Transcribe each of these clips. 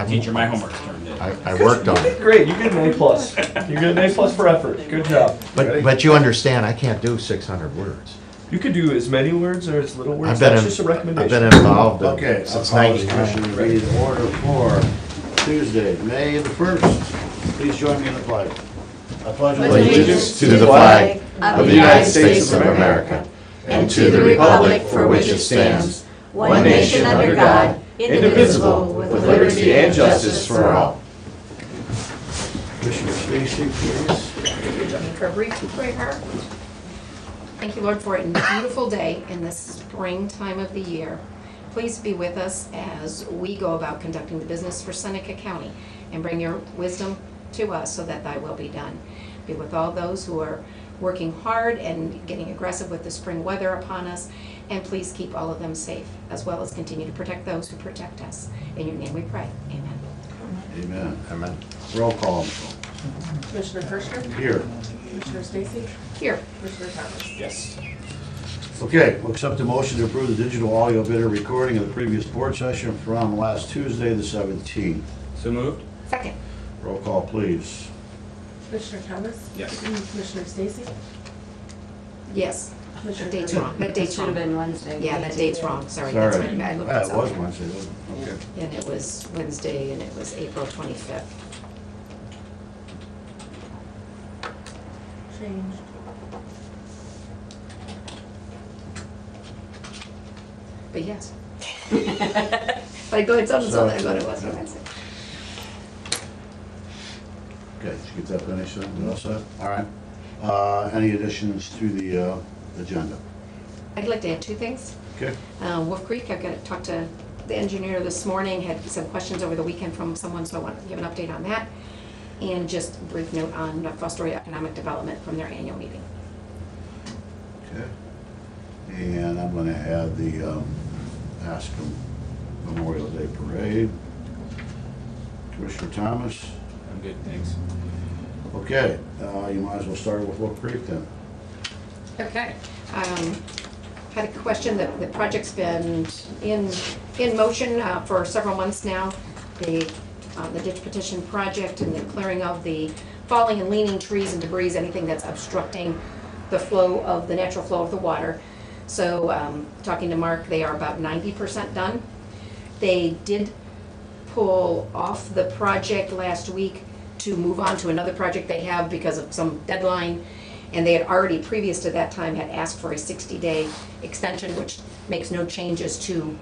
Teacher, my homework's turned in. I worked on it. Great, you get an A+. You get an A+ for effort. Good job. But you understand, I can't do 600 words. You could do as many words or as little words. I've been That's just a recommendation. involved Okay, since I'll call this 93. commission to be in order for Tuesday, May the 1st. Please join me in the pledge. I pledge Allegiance to the flag of the United States of America and to the republic for which it stands, one nation under God, indivisible, with liberty and justice for all. Commissioner Stacy, please. For a brief prayer. Thank you, Lord, for a beautiful day in this springtime of the year. Please be with us as we go about conducting the business for Seneca County, and bring your wisdom to us so that thy will be done. Be with all those who are working hard and getting aggressive with the spring weather upon us, and please keep all of them safe, as well as continue to protect those who protect us. In your name we pray. Amen. Amen. Amen. Roll call, Michelle. Commissioner Kirschner? Here. Commissioner Stacy? Here. Commissioner Thomas? Yes. Okay, we'll accept the motion to approve the digital audio video recording of the previous board session from last Tuesday, the 17th. So moved? Second. Roll call, please. Commissioner Thomas? Yes. Commissioner Stacy? Yes. The Commissioner date's Kirschner? wrong. That date's Should have wrong. been Wednesday. Yeah, that date's wrong. Sorry. That's Sorry. right. I looked Ah, this it up. was Wednesday, wasn't it? Okay. And it was Wednesday, and it was April 25th. Changed. But yes. But I go ahead, something, I thought it was Wednesday. Okay, did you get that finished then? You all set? All right. Any additions to the agenda? I'd like to add two things. Okay. Wolf Creek, I've got to talk to the engineer this morning, had some questions over the weekend from someone, so I want to give an update on that. And just a brief note on Fostoria Economic Development from their annual meeting. Okay. And I'm gonna add the Aspen Memorial Day Parade. Commissioner Thomas? I'm good, thanks. Okay, you might as well start with Wolf Creek then. Okay. Had a question. The project's been in motion for several months now. The ditch petition project and the clearing of the falling and leaning trees and debris, anything that's obstructing the flow of the natural flow of the water. So talking to Mark, they are about 90% done. They did pull off the project last week to move on to another project they have because of some deadline. And they had already, previous to that time, had asked for a 60-day extension, which makes no changes to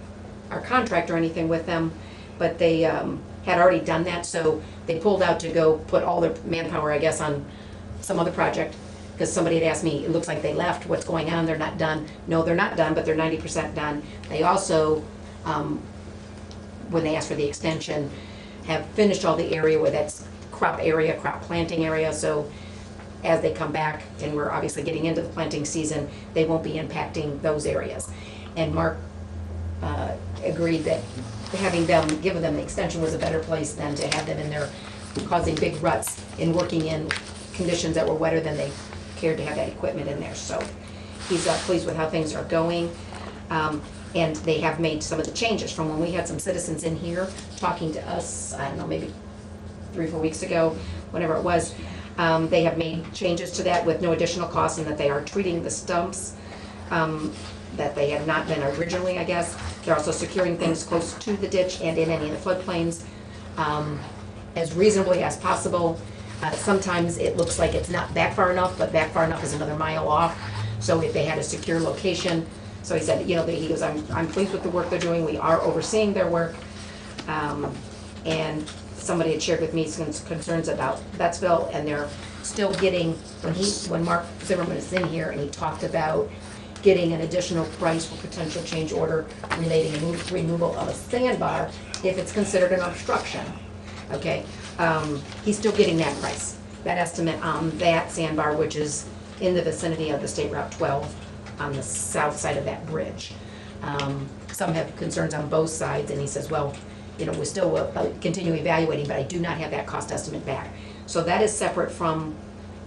our contract or anything with them. But they had already done that, so they pulled out to go put all their manpower, I guess, on some other project. Because somebody had asked me, it looks like they left, what's going on, they're not done. No, they're not done, but they're 90% done. They also, when they asked for the extension, have finished all the area where that's crop area, crop planting area, so as they come back, and we're obviously getting into the planting season, they won't be impacting those areas. And Mark agreed that giving them the extension was a better place than to have them in there causing big ruts and working in conditions that were wetter than they cared to have that equipment in there. So he's pleased with how things are going. And they have made some of the changes from when we had some citizens in here talking to us, I don't know, maybe 3 or 4 weeks ago, whenever it was. They have made changes to that with no additional cost, and that they are treating the stumps that they had not been originally, I guess. They're also securing things close to the ditch and in any of the floodplains as reasonably as possible. Sometimes it looks like it's not back far enough, but back far enough is another mile off. So if they had a secure location, so he said, he goes, I'm pleased with the work they're doing. We are overseeing their work. And somebody had shared with me some concerns about Bettsville, and they're still getting, when Mark Zimmerman is in here and he talked about getting an additional price for potential change order relating to removal of a sandbar if it's considered an obstruction, okay? He's still getting that price, that estimate on that sandbar, which is in the vicinity of the State Route 12 on the south side of that bridge. Some have concerns on both sides, and he says, well, we still will continue evaluating, but I do not have that cost estimate back. So that is separate from,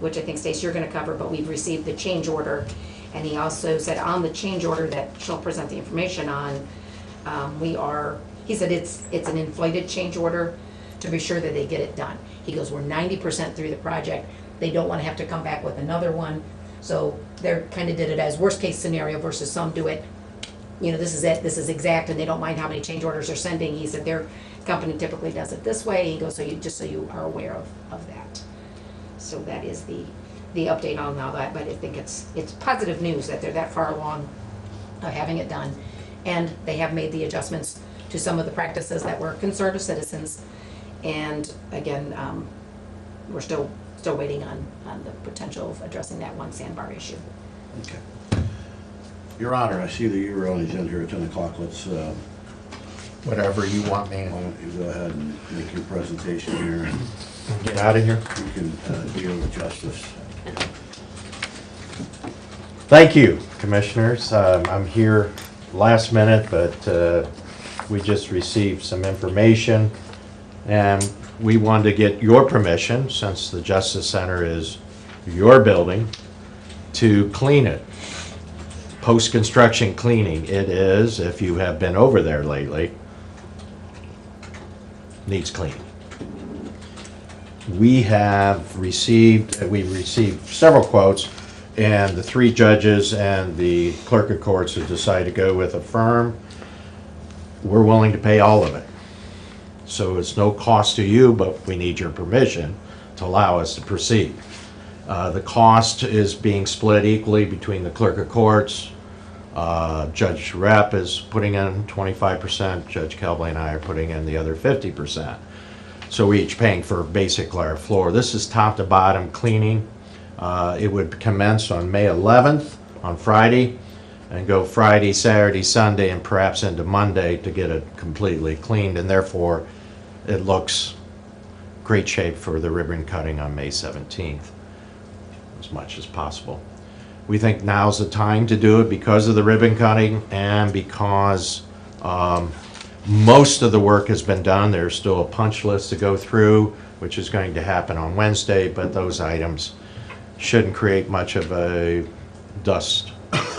which I think, Stacy, you're gonna cover, but we've received the change order. And he also said on the change order that she'll present the information on, we are he said it's an inflated change order to be sure that they get it done. He goes, we're 90% through the project, they don't wanna have to come back with another one. So they're kinda did it as worst case scenario versus some do it, you know, this is it, this is exact, and they don't mind how many change orders they're sending. He said their company typically does it this way. He goes, so you, just so you are aware of that. So that is the update on all that, but I think it's positive news that they're that far along having it done. And they have made the adjustments to some of the practices that were concerned of citizens. And again, we're still waiting on the potential of addressing that one sandbar issue. Okay. Your Honor, I see that you were on the agenda here at 10 o'clock. Let's, Whatever you want, why man. don't you go ahead and make your presentation here, and Get out of here. you can deal with justice. Thank you, Commissioners. I'm here last minute, but we just received some information, and we wanted to get your permission, since the Justice Center is your building, to clean it. Post-construction cleaning, it is, if you have been over there lately, needs cleaning. We received several quotes, and the 3 judges and the clerk of courts have decided to go with a firm. We're willing to pay all of it. So it's no cost to you, but we need your permission to allow us to proceed. The cost is being split equally between the clerk of courts. Judge Rapp is putting in 25%, Judge Kelbley and I are putting in the other 50%. So we each paying for basic layer floor. This is top to bottom cleaning. It would commence on May 11th, on Friday, and go Friday, Saturday, Sunday, and perhaps into Monday to get it completely cleaned, and therefore it looks great shape for the ribbon cutting on May 17th, as much as possible. We think now's the time to do it because of the ribbon cutting and because most of the work has been done. There's still a punch list to go through, which is going to happen on Wednesday, but those items shouldn't create much of a dust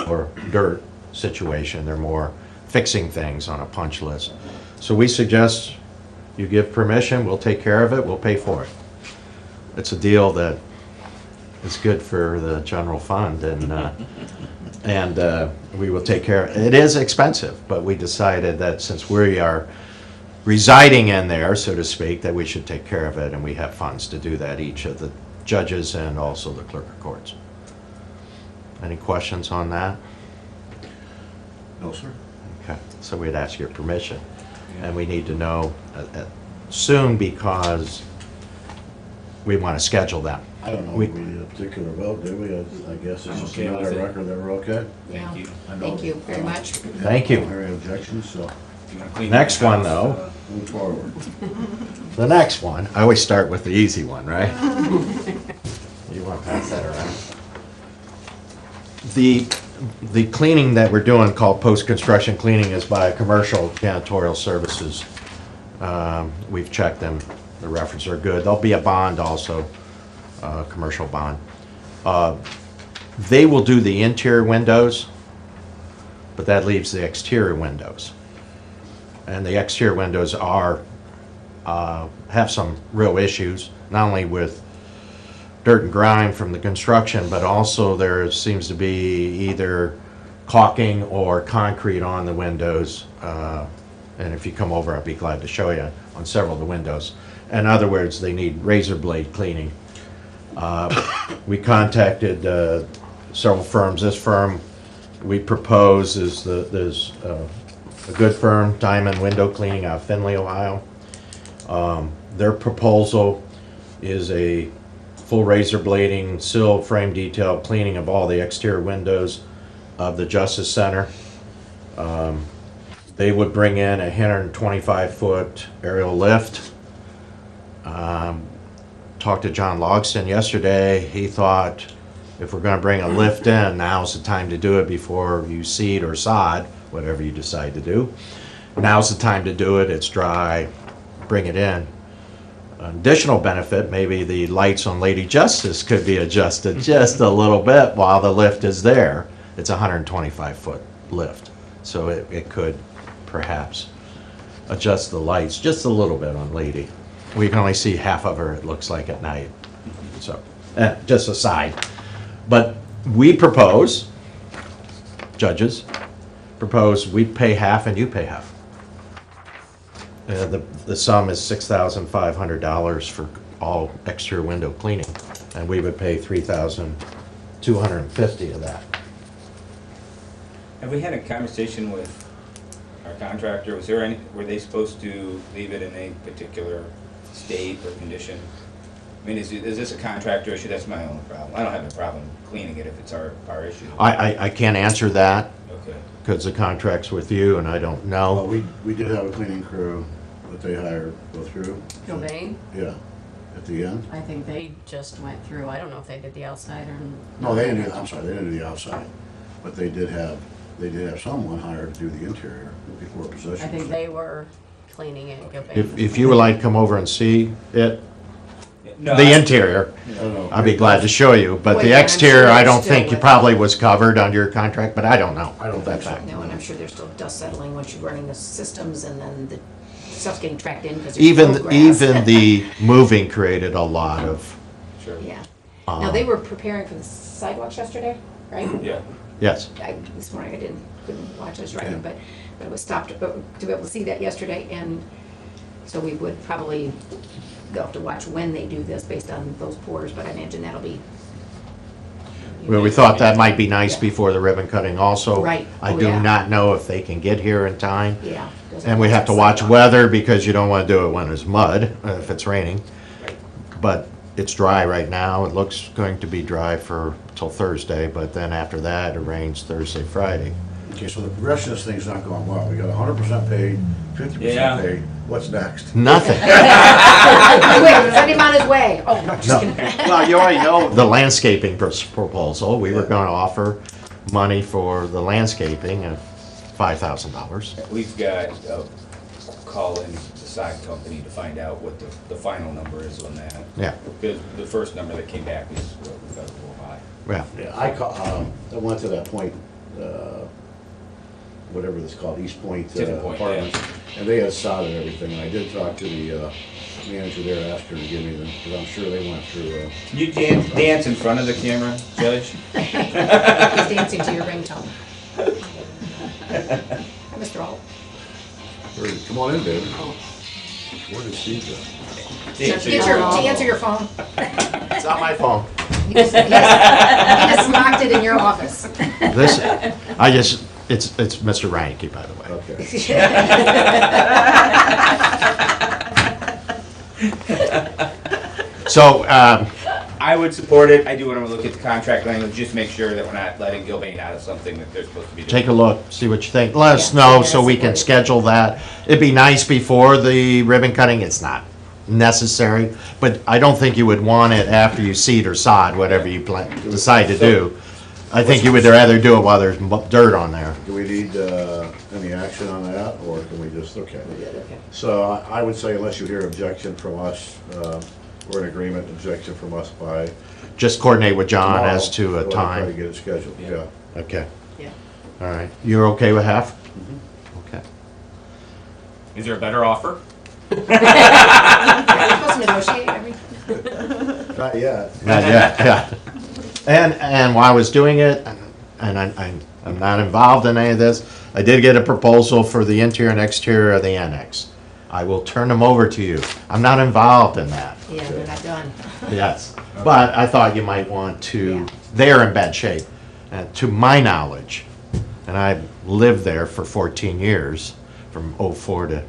or dirt situation. They're more fixing things on a punch list. So we suggest you give permission, we'll take care of it, we'll pay for it. It's a deal that is good for the general fund, and we will take care of it. It is expensive, but we decided that since we are residing in there, so to speak, that we should take care of it, and we have funds to do that, each of the judges and also the clerk of courts. Any questions on that? No, sir. Okay, so we'd ask your permission, and we need to know soon because we want to schedule them. I don't know We- if we need a particular vote, do we? I guess it's I'm just okay another with it. record that we're okay. Yeah. Thank you. Thank you very much. Thank you. Any objections, so If you wanna clean Next my one, house, though. move forward. The next one, I always start with the easy one, right? You want to pass that around? The cleaning that we're doing, called post-construction cleaning, is by Commercial Janitorial Services. We've checked them, the references are good. There'll be a bond also, commercial bond. They will do the interior windows, but that leaves the exterior windows. And the exterior windows have some real issues, not only with dirt and grime from the construction, but also there seems to be either caulking or concrete on the windows. And if you come over, I'd be glad to show you on several of the windows. In other words, they need razor blade cleaning. We contacted several firms. This firm we propose is there's a good firm, Diamond Window Cleaning out of Findlay, Ohio. Their proposal is a full razor blading, sill frame detail cleaning of all the exterior windows of the Justice Center. They would bring in a 125-foot aerial lift. Talked to John Logston yesterday. He thought if we're going to bring a lift in, now's the time to do it before you seed or sod, whatever you decide to do. Now's the time to do it. It's dry. Bring it in. An additional benefit, maybe the lights on Lady Justice could be adjusted just a little bit while the lift is there. It's a 125-foot lift, so it could perhaps adjust the lights just a little bit on Lady. We can only see half of her, it looks like, at night. So, just a side. But we propose, judges, propose we pay half and you pay half. The sum is $6,500 for all exterior window cleaning, and we would pay $3,250 of that. Have we had a conversation with our contractor? Was there any, were they supposed to leave it in a particular state or condition? I mean, is this a contractor issue? That's my own problem. I don't have a problem cleaning it if it's our issue. I can't answer that Okay. because the contract's with you and I don't Well, know. we did have a cleaning crew that they hired go through. Gilbane, Yeah, at the end. I think they just went through, I don't know if they did the outside or. No, they didn't do, I'm sorry, they didn't do the outside, but they did have someone hired to do the interior before possession. I think they were cleaning it, Gilbane. If you would like to come over and see it, No, the interior, I don't know. I'd be glad to show you, but Well, the yeah, I'm exterior, sure I they're don't still think you with- probably was covered under your contract, but I don't know. I don't think so. No, and I'm sure there's still dust settling once you're running the systems and then the stuff's getting tracked in because there's Even, no grass. even the moving created a lot of, Sure. Yeah. Now, they were preparing for the sidewalks yesterday, right? Yeah. yes. This morning I couldn't watch, I was driving, but I was stopped to be able to see that yesterday, and so we would probably, they'll have to watch when they do this based on those pours, but I imagine that'll be. Well, we thought that might be nice before the ribbon cutting also. Right. I Oh, do yeah. not know if they can get here in time. Yeah. doesn't And we have to that watch sidewalk. weather because you don't want to do it when there's mud, if it's raining. Right. But it's dry right now. It looks going to be dry for till Thursday, but then after that, it rains Thursday, Friday. Okay, so the progression of this thing's not going well. We got 100% paid, 50% Yeah. paid. What's next? Nothing. Wait, send him on his way. Oh, no, just No. kidding. Well, you already know the landscaping proposal. We were going to offer money for the landscaping of $5,000. We've got call in the side company to find out what the final number is on that. Yeah, Because the first number that came back was what we felt a little high. yeah. Yeah, I went to that point, whatever it's called, East Point Tipping Point, Apartments, and they had sodded everything. And I did talk to the manager there, asked her to give me them, because I'm sure they went through. Can you dance in front of the camera, Judge? He's dancing to your ringtone. Mr. Alt. Come on in, David. Where did Steve go? Dance in Get front your, of- to answer your phone. It's not my phone. He just locked it in your office. This, it's Mr. Reinke, by the way. Okay. So, I would support it. I do want to look at the contract language, just make sure that we're not letting Gilbane out of something that they're supposed to be doing. take a look, see what you think. Let us Yeah, know yeah, so we can support it. schedule that. It'd be nice before the ribbon cutting. It's not necessary, but I don't think you would want it after you seed or sod, whatever you decide to do. I think you would rather do it while there's dirt on there. Do we need any action on that, or can we just, okay. So I would say unless you hear objection from us, we're in agreement, objection from us by Just coordinate with John tomorrow. as to a We'll try to time. get it scheduled, Yeah. yeah. Okay, Yeah. all right. You're okay with half? Mm-hmm. Okay. Is there a better offer? You're supposed to negotiate everything. Not yet. Not yet, yeah. And while I was doing it, and I'm not involved in any of this, I did get a proposal for the interior and exterior of the annex. I will turn them over to you. I'm not involved in that, Yeah, they're not done. yes. But I thought you might want to, Yeah. they're in bad shape, to my knowledge. And I've lived there for 14 years, from '04 to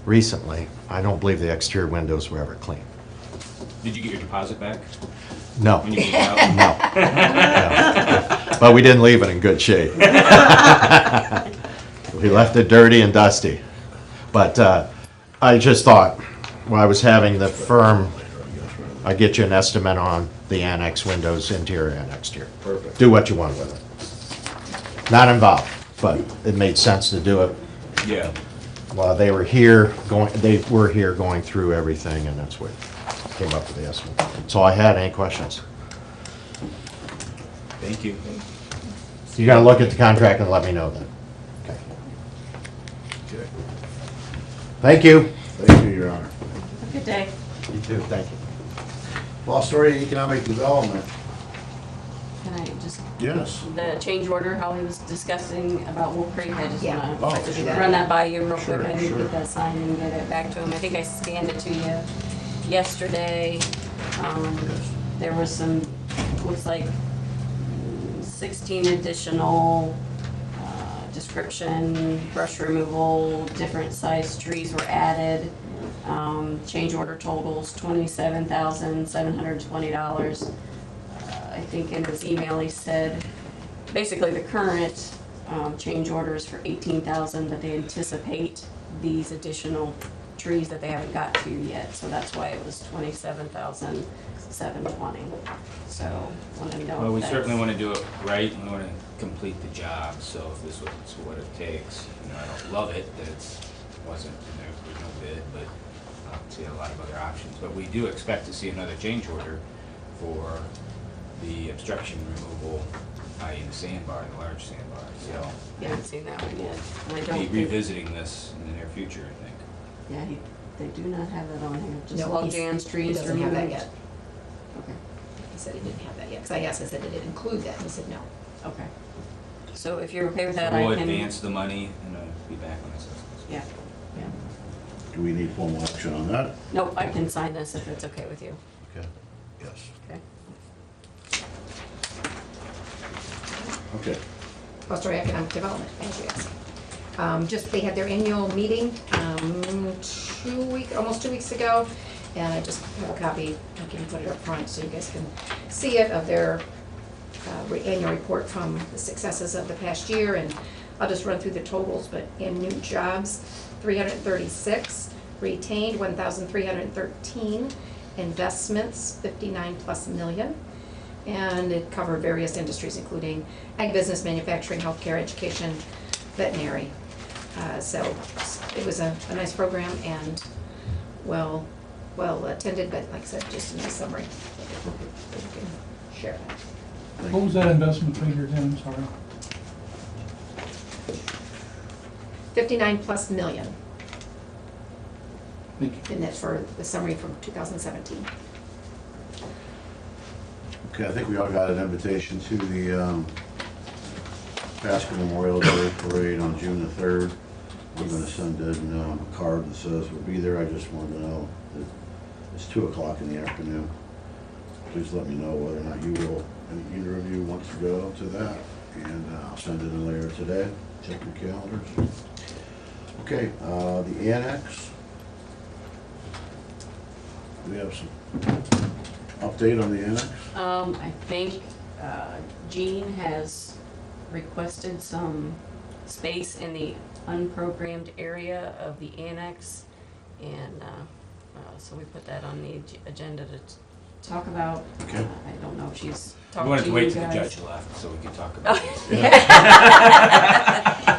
recently. I don't believe the exterior windows were ever clean. Did you get your deposit back No. when you moved out? No. No. But we didn't leave it in good shape. We left it dirty and dusty. But I just thought, while I was having the firm, I'd get you an estimate on the annex windows, interior and exterior. Perfect. Do what you want with it. Not involved, but it made sense to do it Yeah. while they were here going through everything, and that's what came up with the estimate. So I had any questions? Thank you. You gotta look at the contract and let me know then. Okay. Okay. Thank you. Thank you, Your Honor. Have a good day. You too, thank you. Lost Story Economic Development, Can I just, yes. the change order, how he was discussing about Wolf Creek, I just Yeah. wanna Oh, sure. run that by you real Sure, quick. I didn't sure. get that signed and get it back to him. I think I scanned it to you yesterday. There was some, looks like 16 additional description, brush removal, different size trees were added. Change order totals $27,720. I think in his email he said, basically the current change order is for $18,000, but they anticipate these additional trees that they haven't got to yet, so that's why it was $27,720. So, want to know Well, if we that's- certainly want to do it right, and we want to complete the job, so if this was what it takes, you know, I don't love it that it wasn't, there's no bid, but I don't see a lot of other options. But we do expect to see another change order for the obstruction removal, i.e. the sandbar, the large sandbar, so Yeah, I haven't seen that one yet. And I we'll don't be think, revisiting this in the near future, I think. yeah, they do not have that on here, just No, log he's- jams, He trees doesn't have that removed. yet. Okay, He said he didn't have that yet, because I asked, I said, did it include that? And he said, no. okay. So if you're okay with that, We'll I can. advance the money and be back on this. Yeah, yeah. Do we need formal action on that? Nope, I can sign this if it's okay with you. Okay. Yes. Okay. Okay. Lost Story Economic Development, as you asked. Just, they had their annual meeting, almost 2 weeks ago, and I just have a copy, I can put it up front so you guys can see it, of their annual report from the successes of the past year, and I'll just run through the totals, but in new jobs, 336, retained 1,313, investments 59+ million, and it covered various industries including ag business, manufacturing, healthcare, education, veterinary. So it was a nice program and well attended, but like I said, just a nice summary. So we can share that. What was that investment figure again, I'm sorry? 59+ million, Thank you. and that's for the summary from 2017. Okay, I think we all got an invitation to the Pascal Memorial Day Parade on June the 3rd. We're gonna send in a card that says we'll be there. I just wanted to know that it's 2 o'clock in the afternoon. Please let me know whether or not you will, either of you wants to go to that, and I'll send it in later today. Check your calendars. Okay, the annex. Do we have some update on the annex? I think Jean has requested some space in the unprogrammed area of the annex, and so we put that on the agenda to talk about. Okay. I don't know if she's We talked wanted to to you wait till the guys. judge left so we could talk about it.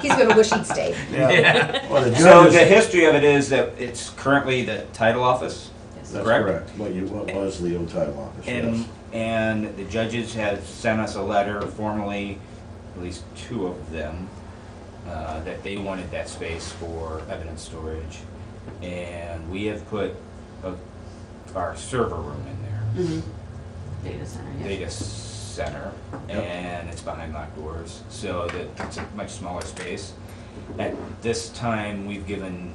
He's gonna wish he'd stayed. Well, the So judges- the history of it is that it's currently the title office, Yes. That's correct? correct. What was the old title office? and, Yes. and the judges have sent us a letter formally, at least 2 of them, that they wanted that space for evidence storage. And we have put our server room in there. Mhm. Data center, yeah. Data center, and it's behind locked doors, so that it's a much smaller space. At this time, we've given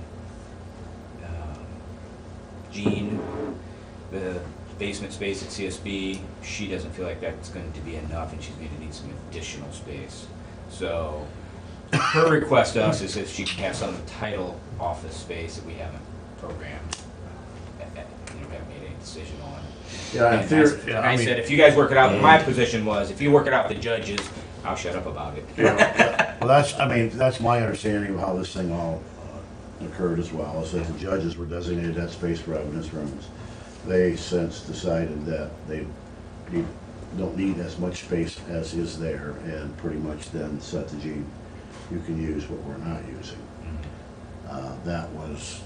Jean the basement space at CSB. She doesn't feel like that's going to be enough, and she's going to need some additional space. So her request to us is if she can have some title office space that we haven't programmed, haven't made any decision on. Yeah, in And theory, and I said, if you guys work it out, my position was, if you work it out with the judges, I'll shut up about it. well, that's my understanding of how this thing all occurred as well, is that the judges were designated that space for evidence rooms. They since decided that they don't need as much space as is there, and pretty much then said to Gene, you can use what we're not using. That was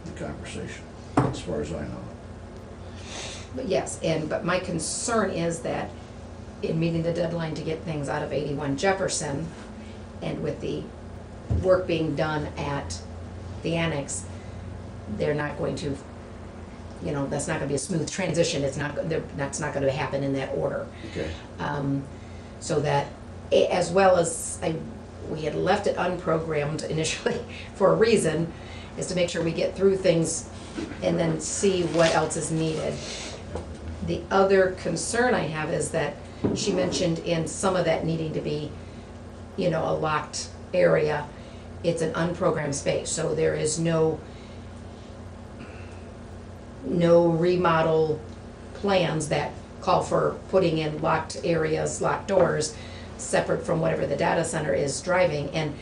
the conversation, as far as I know. But yes, but my concern is that in meeting the deadline to get things out of 81 Jefferson, and with the work being done at the annex, they're not going to, you know, that's not gonna be a smooth transition, that's not gonna happen in that order. Okay. So that, as well as, we had left it unprogrammed initially for a reason, is to make sure we get through things and then see what else is needed. The other concern I have is that she mentioned in some of that needing to be, you know, a locked area, it's an unprogrammed space, so there is no remodel plans that call for putting in locked areas, locked doors, separate from whatever the data center is driving. And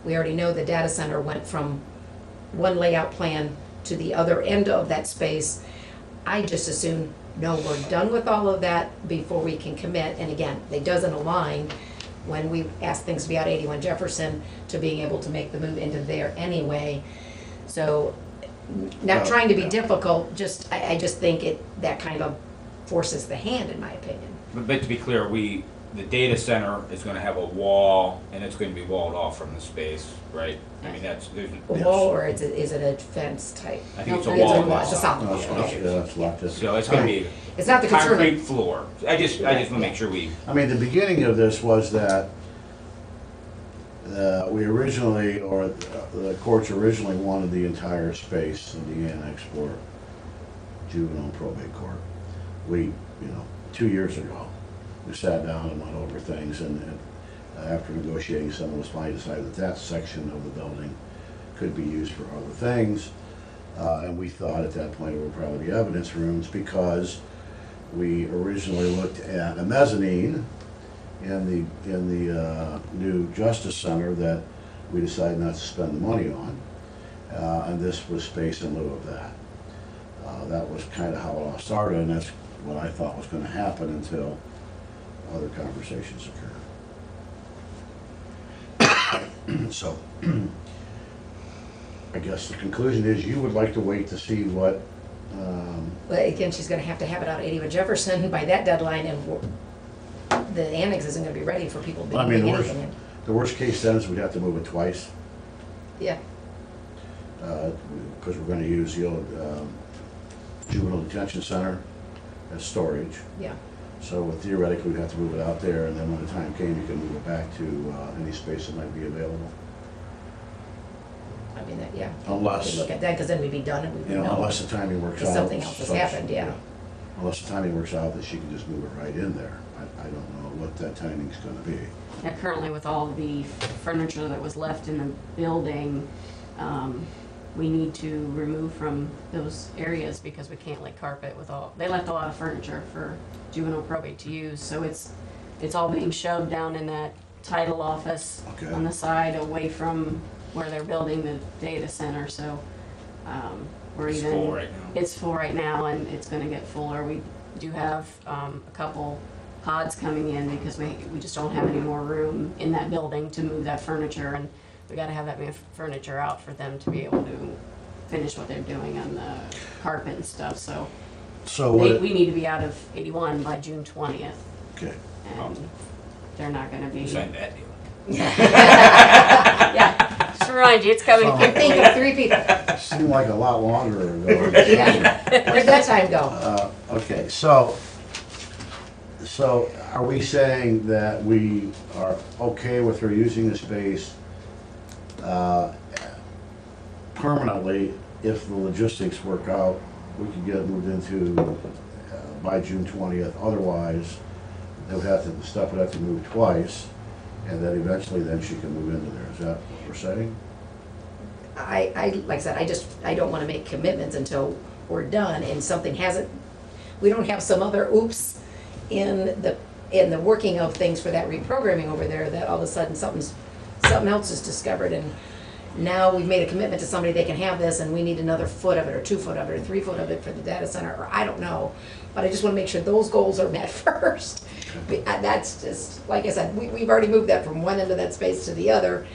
we already know the data center went from one layout plan to the other end of that space. I just assume, no, we're done with all of that before we can commit. And again, it doesn't align when we ask things to be out 81 Jefferson to being able to make the move into there anyway. So, not trying to be difficult, just, I just think that kind of forces the hand, in my opinion. But to be clear, the data center is gonna have a wall, and it's gonna be walled off from the space, right? I mean, there's, A wall, or is it a fence type? I think it's a No, wall. It's a solid No, wall. it's locked, yeah, it's locked in. So it's gonna be It's not the concern. concrete floor. I just wanna make sure we, I mean, the beginning of this was that we originally, or the courts originally wanted the entire space of the annex for juvenile and probate court. We, 2 years ago, we sat down and went over things, and after negotiating some of us finally decided that that section of the building could be used for other things. And we thought at that point it would probably be evidence rooms, because we originally looked at a mezzanine in the new Justice Center that we decided not to spend the money on. And this was space in lieu of that. That was kind of how it all started, and that's what I thought was going to happen until other conversations occurred. So, I guess the conclusion is you would like to wait to see what, Well, again, she's gonna have to have it out at 81 Jefferson by that deadline, and the annex isn't gonna be ready for people to be I mean, moving the worst, anything in. the worst case then is we'd have to move it twice, Yeah, because we're going to use the old juvenile detention center as storage. yeah. So theoretically, we'd have to move it out there, and then when the time came, you can move it back to any space that might be available. I mean, that, yeah. Unless- We could look at that, because then we'd be done and we would know. Unless the timing works out. Because something else has such- happened, yeah. Unless the timing works out that she can just move it right in there. I don't know what that timing's gonna be. Yeah, currently with all the furniture that was left in the building, we need to remove from those areas because we can't lay carpet with all, they left a lot of furniture for juvenile probate to use, so it's all being shoved down in that title office Okay. on the side away from where they're building the data center, so, we're it's even. full right now. It's full right now, and it's gonna get fuller. We do have a couple pods coming in because we just don't have any more room in that building to move that furniture, and we gotta have that furniture out for them to be able to finish what they're doing on the carpet and stuff, so So what, we need to be out of 81 by June 20th, okay, and they're not gonna be. We signed that deal. Yeah, just to remind you, it's coming So- quickly. Think of 3 people. seemed like a lot longer ago. Yeah. Where'd that time go? Okay, so are we saying that we are okay with her using the space permanently if the logistics work out? We could get it moved into by June 20th. Otherwise, they would have to, the stuff would have to move twice, and then eventually then she can move into there. Is that what we're saying? Like I said, I don't wanna make commitments until we're done and something hasn't, we don't have some other oops in the working of things for that reprogramming over there, that all of a sudden something else is discovered, and now we've made a commitment to somebody, they can have this, and we need another foot of it, or 2 foot of it, or 3 foot of it for the data center, or I don't know. But I just wanna make sure those goals are met first. That's just, like I said, we've already moved that from one end of that space to the other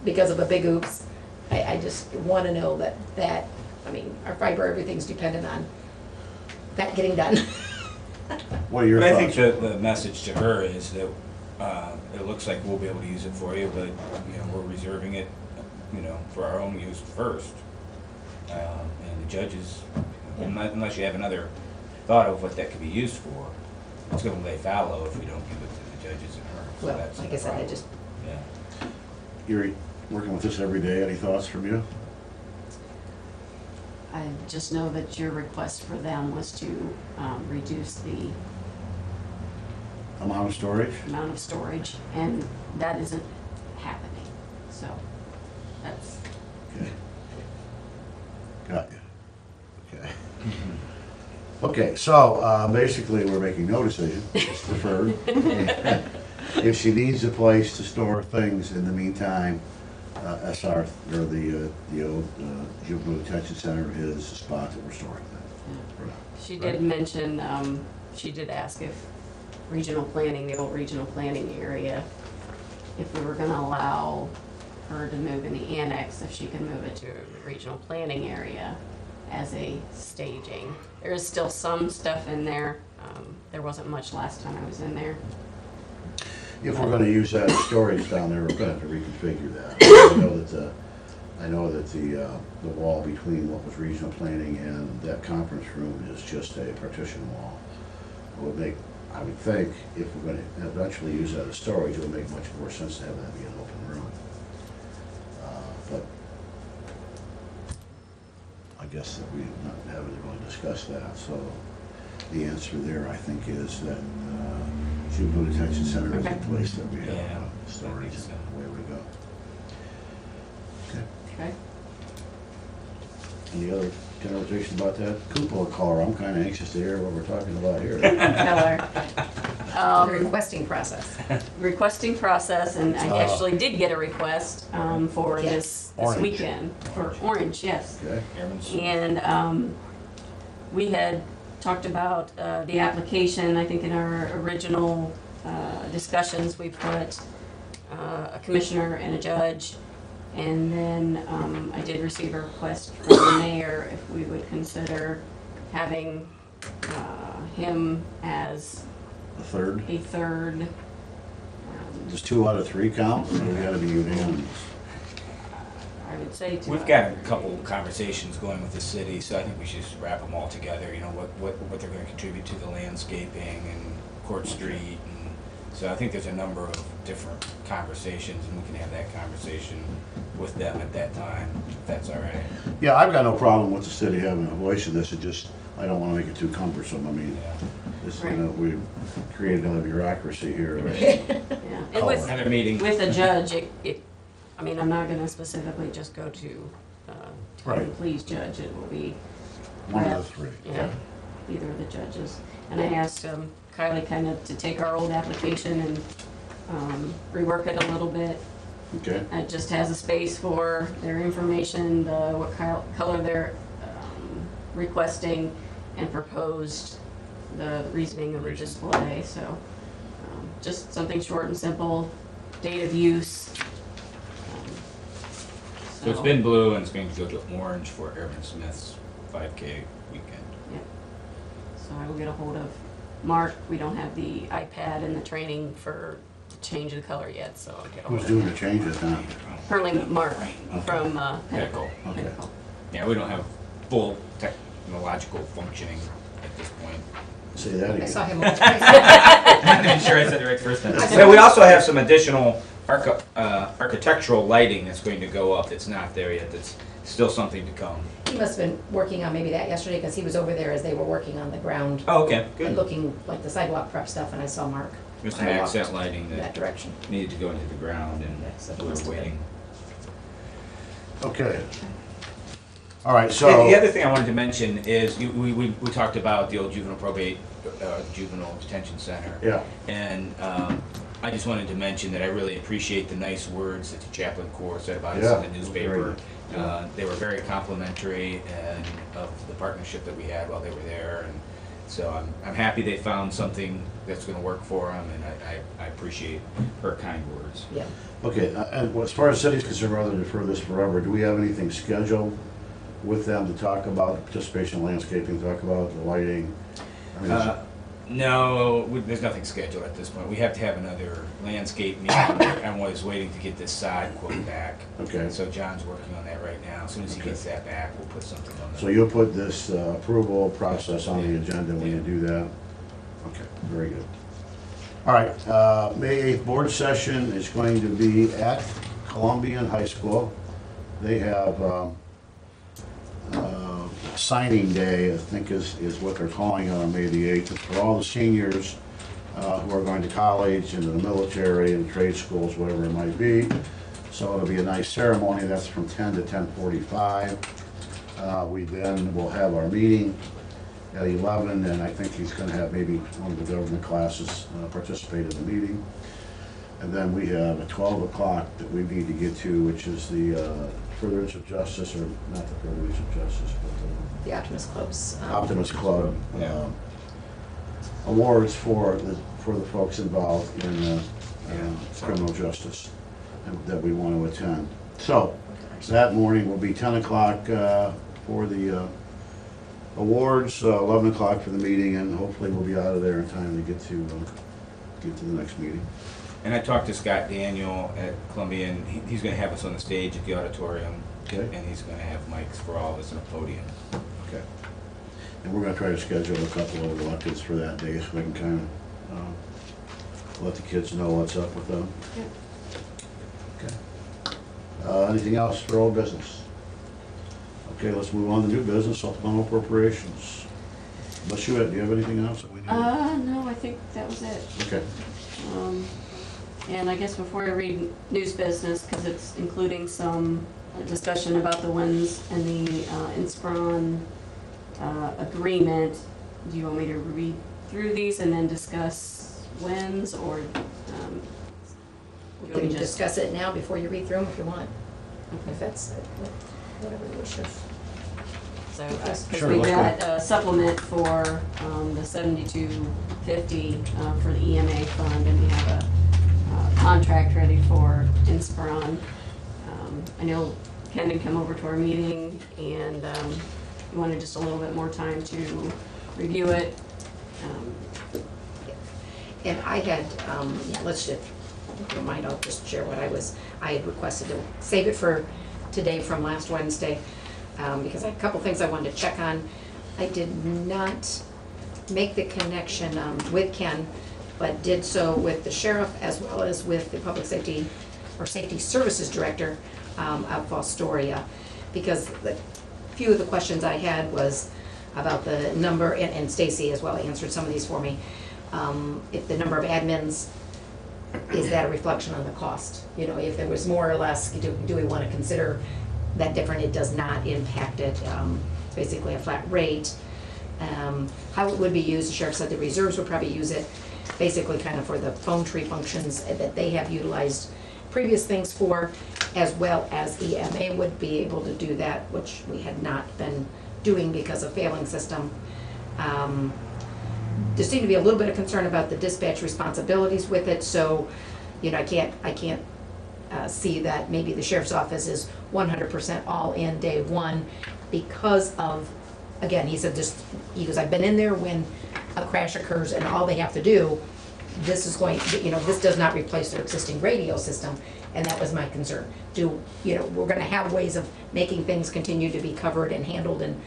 because of a big oops. I just wanna know that, I mean, our fiber, everything's dependent on that getting done. What are your But I thoughts? think the message to her is that it looks like we'll be able to use it for you, but we're reserving it, for our own use first. And the judges, unless you have another thought of what that could be used for, it's gonna lay fallow if we don't give it to the judges and her. So Well, that's like the I said, I problem. just, Yeah. You're working with this every day, any thoughts from you? I just know that your request for them was to reduce the Amount of storage? amount of storage, and that isn't happening. So that's, Okay. Got you. Okay. Okay, so basically, we're making no decision, it's deferred. If she needs a place to store things in the meantime, SR, or the old juvenile detention center is the spot that we're storing them. she did mention, she did ask if regional planning, the old regional planning area, if we were gonna allow her to move in the annex, if she could move it to the regional planning area as a staging. There is still some stuff in there. There wasn't much last time I was in there. If we're gonna use that as storage down there, we're gonna have to reconfigure that. I know that the wall between what was regional planning and that conference room is just a partition wall. I would think, if we're gonna eventually use that as storage, it would make much more sense to have that be an open room. But I guess that we haven't really discussed that, so the answer there, I think, is that juvenile detention center is the Okay. place that we have Yeah. storage, I think so. where we go. Okay, Okay. any other conversation about that? Cupola color, I'm kinda anxious to hear what we're talking about here. Color. the requesting process. Requesting process, and I actually did get a request for Yeah. this Orange. weekend, for orange, yes. Okay, Airman's- And we had talked about the application, I think in our original discussions, we put a commissioner and a judge. And then I did receive a request from the mayor if we would consider having him as a third, a third. does 2 out of 3 count, or we gotta be unanimous? I would say to. We've got a couple conversations going with the city, so I think we should just wrap them all together, you know, what they're gonna contribute to the landscaping and Court Street. And so I think there's a number of different conversations, and we can have that conversation with them at that time, if that's all right. Yeah, I've got no problem with the city having a voice in this, it just, I don't wanna make it too cumbersome, I mean, Yeah. this, we create another bureaucracy here. Yeah, and with, Another meeting. with a judge, I mean, I'm not gonna specifically just go to Right. please judge, it will be, One of the 3. yeah, either of the judges. And I asked Kylie kind of to take our old application and rework it a little bit. Okay, It just has a space for their information, what color they're requesting, and proposed the reasoning of the display, so just something short and simple, date of use. So it's been blue and it's going to go to orange for Airman Smith's 5K weekend. So I will get a hold of Mark. We don't have the iPad and the training for to change the color yet, so I'll get a hold who's of doing the changes now? Apparently Mark from Pinnacle. Okay. Pinnacle. Yeah, we don't have full technological functioning at this point. Say that I again. saw him once. I I'm not sure I said it right first time. Yeah, we also have some additional architectural lighting that's going to go up that's not there yet, that's still something to come. He must have been working on maybe that yesterday, because he was over there as they were working on the ground Oh, okay, and good. looking like the sidewalk prep stuff, and I saw Mark There's some I walked accent lighting in that that direction. needed to go into the ground and So he we must were have been. waiting. Okay. All right, The so, other thing I wanted to mention is, we talked about the old juvenile probate, juvenile detention center. yeah, And I just wanted to mention that I really appreciate the nice words that the chaplain corps said about us Yeah, in the newspaper. very They were very complimentary and of the partnership that we had while they were there. And so I'm happy they found something that's gonna work for them, and I appreciate her kind words. Yeah. okay, and as far as the city's concerned, rather than defer this forever, do we have anything scheduled with them to talk about participation in landscaping, talk about the lighting? I mean, No, there's nothing scheduled at this point. We have to have another landscape meeting. I was waiting to get this side quote back. Okay. So John's working on that right now. As soon as he Okay. gets that back, we'll put something on So there. you'll put this approval process on the agenda when you do that? Okay, very good. All right, May 8th board session is going to be at Columbian High School. They have signing day, I think is what they're calling it on May the 8th. It's for all the seniors who are going to college, into the military, and trade schools, whatever it might be. So it'll be a nice ceremony. That's from 10 to 10:45. We then will have our meeting at 11, and I think he's going to have maybe one of the government classes participate in the meeting. And then we have at 12 o'clock that we need to get to, which is the Furtherance of Justice, or not the Furtherance of Justice, but The Optimist Club's. the Optimist Club Yeah. awards for the folks involved in criminal justice that we want to attend. So, that morning will be 10 o'clock for the awards, 11 o'clock for the meeting, and hopefully we'll be out of there in time to get to the next meeting. And I talked to Scott Daniel at Columbia, and he's gonna have us on the stage at the auditorium. Okay. And he's gonna have mics for all of us on a podium. Okay. And we're gonna try to schedule a couple of electives for that day, so we can kind of let the kids know what's up with them. Okay. Anything else for old business? Okay, let's move on to new business, supplemental appropriations. Lachute, do you have anything else that we need? No, I think that was it. Okay. And I guess before I read news business, because it's including some discussion about the WINS and the Inspiron agreement, do you want me to read through these and then discuss WINS, or We can discuss it now before you read through them if you want. If that's whatever you wish of. So, Yes, because sure, we let's go. got a supplement for the 7250 for the EMA fund, and we have a contract ready for Inspiron. I know Ken had come over to our meeting, and he wanted just a little bit more time to review it. And I had, let's just, if you don't mind, I'll just share what I had requested to save it for today from last Wednesday, because I had a couple things I wanted to check on. I did not make the connection with Ken, but did so with the sheriff as well as with the public safety or safety services director of Fostoria, because the few of the questions I had was about the number, and Stacy as well answered some of these for me. If the number of admins, is that a reflection on the cost? You know, if there was more or less, do we want to consider that different? It does not impact it. It's basically a flat rate. How it would be used, the sheriff said the reserves would probably use it basically kind of for the phone tree functions that they have utilized previous things for, as well as EMA would be able to do that, which we had not been doing because of failing system. There seemed to be a little bit of concern about the dispatch responsibilities with it, so, you know, I can't see that maybe the sheriff's office is 100% all in day one because of, again, he said just, he goes, I've been in there when a crash occurs and all they have to do, this is going, you know, this does not replace their existing radio system, and that was my concern. We're gonna have ways of making things continue to be covered and handled and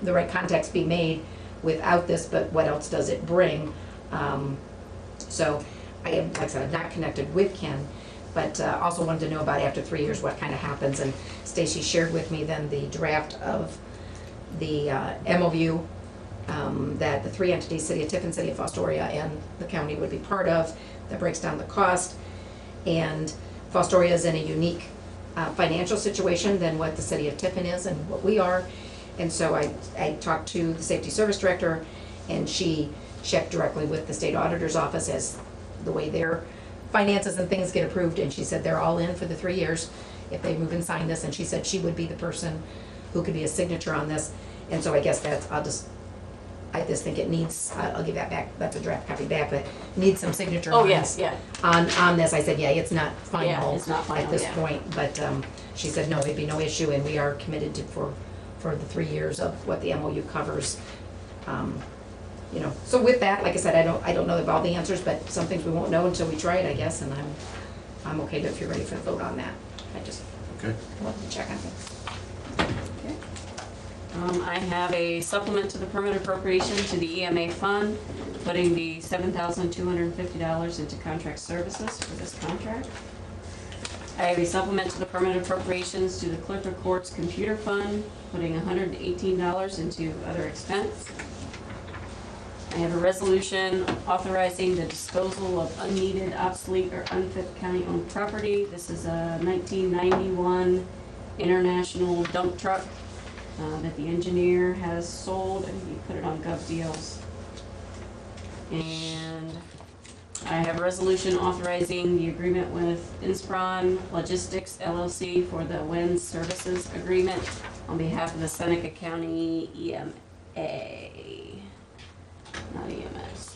the right contacts be made without this, but what else does it bring? So I am, like I said, I'm not connected with Ken, but also wanted to know about after 3 years, what kind of happens. And Stacy shared with me then the draft of the MOU that the three entities, City of Tiffin, City of Fostoria, and the county would be part of, that breaks down the cost. And Fostoria is in a unique financial situation than what the City of Tiffin is and what we are. And so I talked to the Safety Service Director, and she checked directly with the State Auditor's Office as the way their finances and things get approved, and she said they're all in for the 3 years if they move and sign this, and she said she would be the person who could be a signature on this. And so I guess that's, I just think it needs, I'll give that back, that's a draft copy back, but needs some signature Oh, lines yes, yeah. on this. I said, yeah, it's not Yeah, final it's not final, at this yeah. point, but she said, no, it'd be no issue, and we are committed to, for the 3 years of what the MOU covers, you know, so with that, like I said, I don't know about all the answers, but some things we won't know until we try it, I guess, and I'm okay if you're ready for the vote on that. I just Okay. wanted to check on things. I have a supplement to the permanent appropriation to the EMA fund, putting the $7,250 into contract services for this contract. I have a supplement to the permanent appropriations to the clerk of court's computer fund, putting $118 into other expense. I have a resolution authorizing the disposal of unneeded, obsolete, or unfit county-owned property. This is a 1991 International dump truck that the engineer has sold, and he put it on Gov Deals. And I have a resolution authorizing the agreement with Inspron Logistics LLC for the WIN Services Agreement on behalf of the Seneca County EMA, not EMS.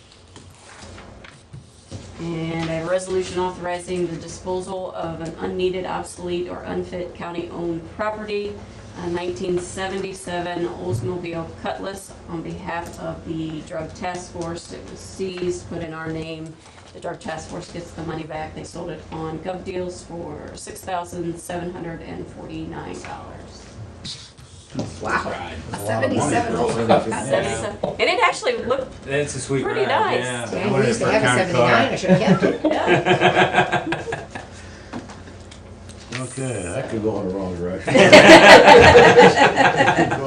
And I have a resolution authorizing the disposal of an unneeded, obsolete, or unfit county-owned property, a 1977 Oldsmobile Cutlass on behalf of the Drug Task Force. It was seized, put in our name. The Drug Task Force gets the money back. They sold it on Gov Deals for $6,749. Wow. Right. A 77 old Cutlass. And it actually looked That's a sweet pretty ride, nice. yeah. Yeah, we used to have a 79, I should have kept it. Yeah. Okay, that could go in the wrong direction. Go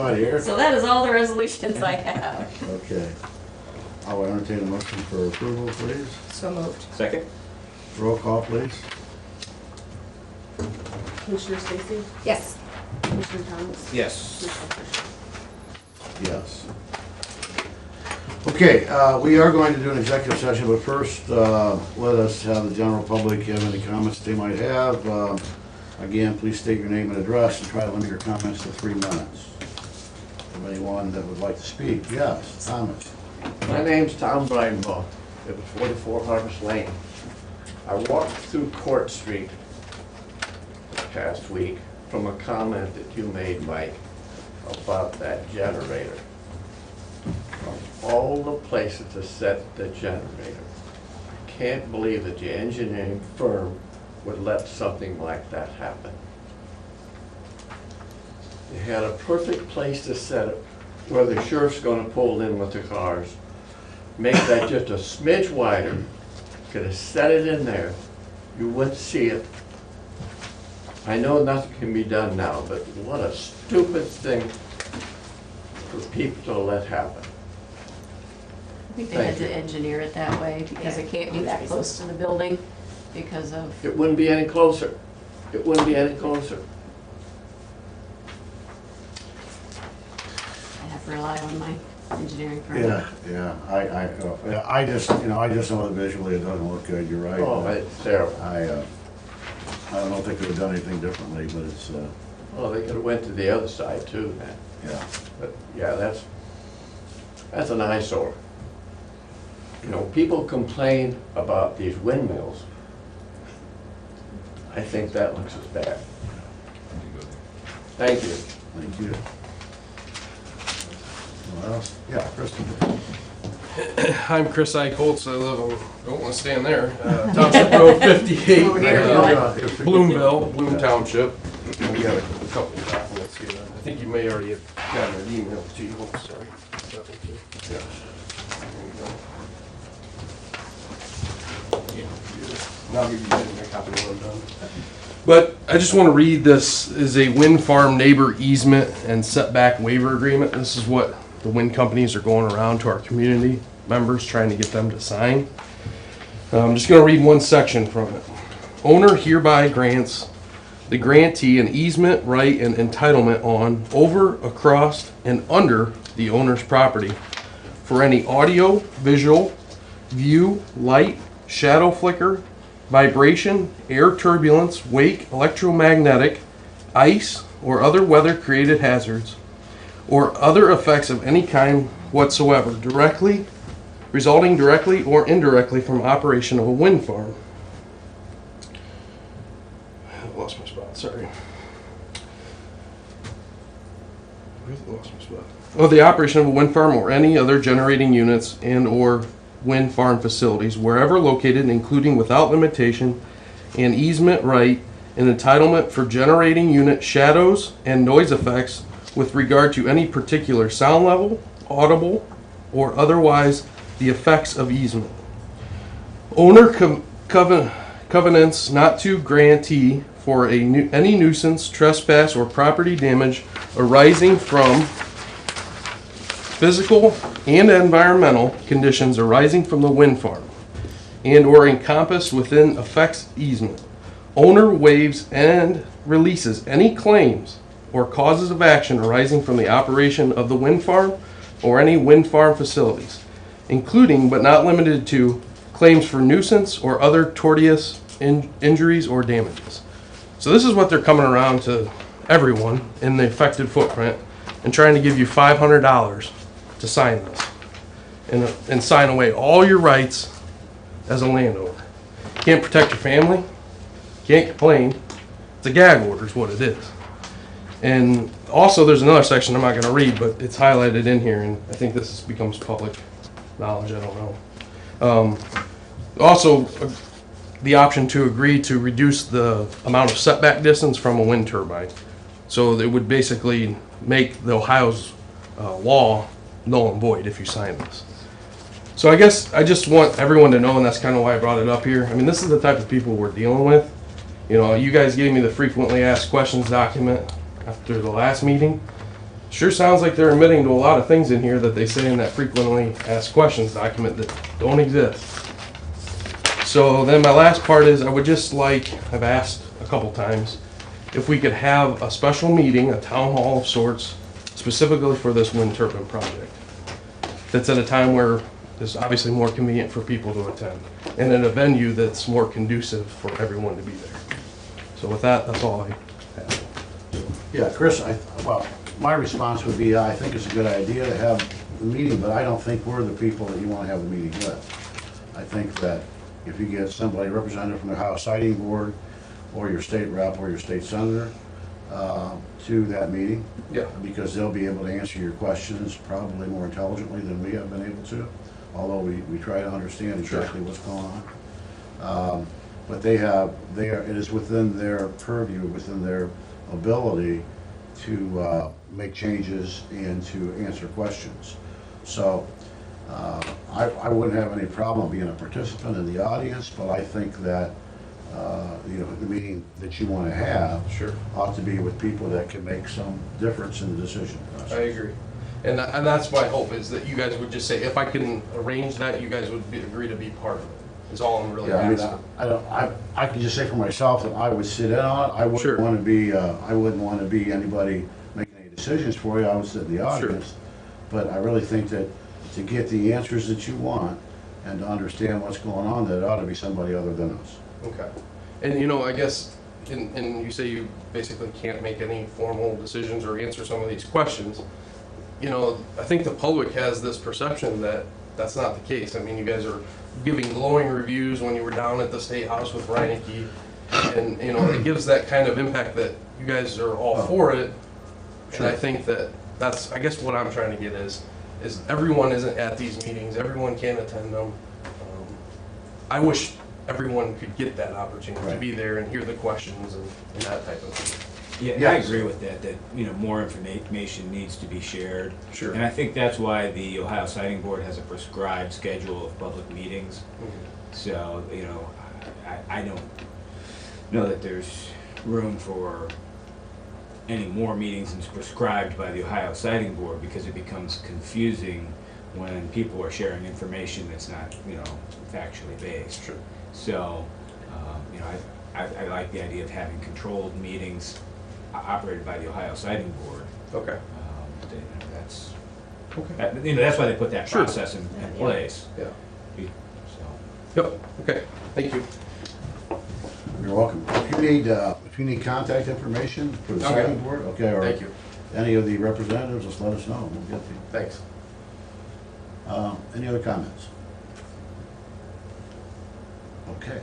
out here. So that is all the resolutions I have. Okay. I will entertain a motion for approval, please. So moved. Second? Roll call, please. Commissioner Stacy? Yes. Commissioner Thomas? Yes. Commissioner Fisher? Yes. Okay, we are going to do an executive session, but first, let us have the general public have any comments they might have. Again, please state your name and address and try to limit your comments to 3 minutes. Anyone that would like to speak? Yes, Thomas. My name's Tom Brineball. It was 44 Harvest Lane. I walked through Court Street this past week from a comment that you made, Mike, about that generator. Of all the places to set the generator, I can't believe that the engineering firm would let something like that happen. They had a perfect place to set it where the sheriff's gonna pull in with the cars. Make that just a smidge wider, could have set it in there, you wouldn't see it. I know nothing can be done now, but what a stupid thing for people to let happen. I think they had to engineer it that way because it can't be that close to the building because of, It wouldn't be any closer. It wouldn't be any closer. I have to rely on my engineering firm. Yeah, I just, I just know that visually it doesn't look good, you're right. Oh, it's terrible. I don't think they would have done anything differently, but it's, Well, they could have went to the other side too, man. yeah. But, yeah, that's an eyesore. You know, people complain about these windmills. I think that looks as bad. Thank you. Thank you. What else? Yeah, Kristen. I'm Chris Eichholz. I live on, don't want to stand there, Township Road 58, Over here, Bloomville, Bloom Township. We got a couple of documents here. I think you may already have gotten an email to you. Oh, sorry. That one too. Yeah. There you go. Now maybe you didn't make a copy when I'm done. But I just want to read, this is a wind farm neighbor easement and setback waiver agreement. This is what the wind companies are going around to our community members, trying to get them to sign. I'm just going to read one section from it. Owner hereby grants the grantee an easement, right, and entitlement on, over, across, and under the owner's property for any audio, visual, view, light, shadow flicker, vibration, air turbulence, wake, electromagnetic, ice, or other weather-created hazards, or other effects of any kind whatsoever, resulting directly or indirectly from operation of a wind farm. I lost my spot, sorry. Really lost my spot. of the operation of a wind farm or any other generating units and/or wind farm facilities wherever located, including without limitation, an easement right and entitlement for generating unit shadows and noise effects with regard to any particular sound level, audible, or otherwise the effects of easement. Owner covenants not to grantee for any nuisance, trespass, or property damage arising from physical and environmental conditions arising from the wind farm and or encompassed within effects easement. Owner waives and releases any claims or causes of action arising from the operation of the wind farm or any wind farm facilities, including but not limited to claims for nuisance or other tortious injuries or damages. So this is what they're coming around to everyone in the affected footprint and trying to give you $500 to sign this and sign away all your rights as a landowner. Can't protect your family, can't complain. It's a gag order is what it is. And also there's another section I'm not going to read, but it's highlighted in here, and I think this becomes public knowledge, I don't know. Also, the option to agree to reduce the amount of setback distance from a wind turbine. So it would basically make the Ohio's law null and void if you sign this. So I guess I just want everyone to know, and that's kind of why I brought it up here. I mean, this is the type of people we're dealing with. You know, you guys gave me the frequently asked questions document after the last meeting. Sure sounds like they're admitting to a lot of things in here that they say in that frequently asked questions document that don't exist. So then my last part is I would just like, I've asked a couple times, if we could have a special meeting, a town hall of sorts, specifically for this wind turbine project. That's at a time where it's obviously more convenient for people to attend, and in a venue that's more conducive for everyone to be there. So with that, that's all I have. Yeah, Chris, well, my response would be, I think it's a good idea to have the meeting, but I don't think we're the people that you want to have the meeting with. I think that if you get somebody represented from the Ohio Siting Board, or your state rep, or your state senator, to that meeting. Yeah. Because they'll be able to answer your questions probably more intelligently than we have been able to, although we try to understand exactly what's going on. But it is within their purview, within their ability to make changes and to answer questions. So I wouldn't have any problem being a participant in the audience, but I think that the meeting that you want to have ought to be with people that can make some difference in the decision process. I agree. And that's my hope, is that you guys would just say, if I can arrange that, you guys would agree to be part of it. Is all I'm really asking. I can just say for myself that I would sit in on it. I wouldn't want to be. I wouldn't want to be anybody making any decisions for you. I would sit in the audience. But I really think that to get the answers that you want and to understand what's going on, that it ought to be somebody other than us. Okay. And I guess, and you say you basically can't make any formal decisions or answer some of these questions. I think the public has this perception that that's not the case. I mean, you guys are giving glowing reviews when you were down at the State House with Reineke, and it gives that kind of impact that you guys are all for it. And I think that's I guess what I'm trying to get is everyone isn't at these meetings. Everyone can't attend them. I wish everyone could get that opportunity to be there and hear the questions and that type of thing. Yeah, I agree with that more information needs to be shared. Sure. And I think that's why the Ohio Siting Board has a prescribed schedule of public meetings. Mm-hmm. So, I don't know that there's room for any more meetings than prescribed by the Ohio Siting Board, because it becomes confusing when people are sharing information that's not, factually based. Sure. So, I like the idea of having controlled meetings operated by the Ohio Siting Board. Okay. That's okay. That's why they put that process in place. Yeah. So. Yep. Okay. Thank you. You're welcome. If you need contact information for the Siting Board, or thank you. Any of the representatives, just let us know. We'll get to you. Thanks. Any other comments? Okay.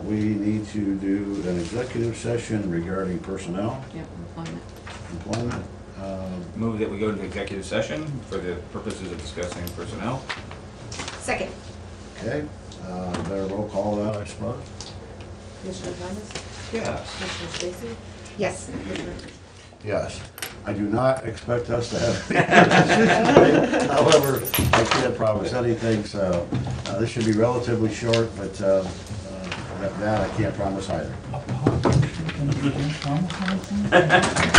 We need to do an executive session regarding personnel. Yep, employment. Employment. Move that we go into executive session for the purposes of discussing personnel. Second. Okay, better roll call that, I suppose. Commissioner Thomas? Yes. Commissioner Stacy? Yes. Commissioner Fix? Yes. I do not expect us to have any however, I can't promise anything, so this should be relatively short, but that I can't promise either. Can you promise anything?